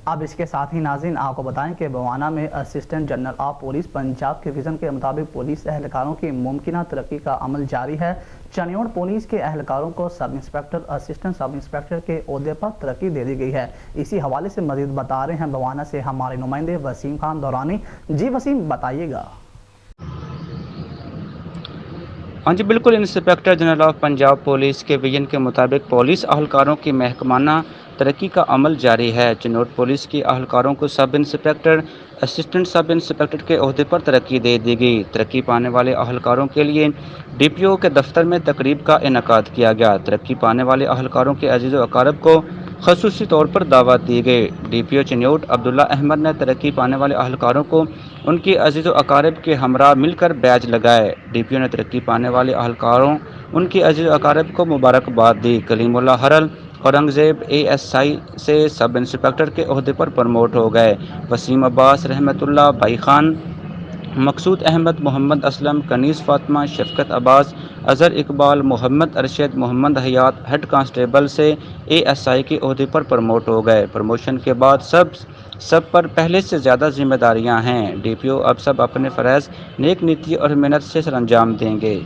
اب اس کے ساتھ ہی ناظرین آپ کو بتائیں کہ بوانا میں assistant general of police Punjab کے وژن کے مطابق پولیس اہلکاروں کی ممکنہ ترقی کا عمل جاری ہے۔ چنیوڑ پولیس کے اہلکاروں کو سب انسپکٹر، اسسٹنٹ سب انسپکٹر کے عہدے پر ترقی دے دی گئی ہے۔ اسی حوالے سے مزید بتا رہے ہیں بوانا سے ہمارے نمائندے وسیم خان دورانی۔ جی وسیم، بتائیے گا۔ ہاں جی بالکل، inspector general of Punjab police کے وژن کے مطابق پولیس اہلکاروں کی محکمانہ ترقی کا عمل جاری ہے۔ چنوٹ پولیس کے اہلکاروں کو سب انسپکٹر، اسسٹنٹ سب انسپکٹر کے عہدے پر ترقی دے دی گئی۔ ترقی پانے والے اہلکاروں کے لیے ڈی پی او کے دفتر میں تقریب کا انعقاد کیا گیا۔ ترقی پانے والے اہلکاروں کے عزیز و اقارب کو خصوصی طور پر دعوت دی گئی۔ ڈی پی او چنیوٹ عبداللہ احمد نے ترقی پانے والے اہلکاروں کو ان کی عزیز و اقارب کے ہمراہ مل کر بیج لگائے۔ ڈی پی او نے ترقی پانے والے اہلکاروں ان کی عزیز و اقارب کو مبارکباد دی۔ کلیم اللہ ہرل اورنگزیب اے ایس آئی سے سب انسپکٹر کے عہدے پر پروموٹ ہو گئے۔ وسیم عباس، رحمت اللہ، بائی خان، مقصود احمد، محمد اسلم، کنیز فاطمہ، شفقت عباس، اظہر اقبال، محمد ارشد، محمد حیات ہیڈ کانسٹیبل سے اے ایس آئی کے عہدے پر پروموٹ ہو گئے۔ پروموشن کے بعد سب پر پہلے سے زیادہ ذمہ داریاں ہیں۔ ڈی پی او اب سب اپنے فرائض نیک نیتی اور محنت سے سر انجام دیں گے۔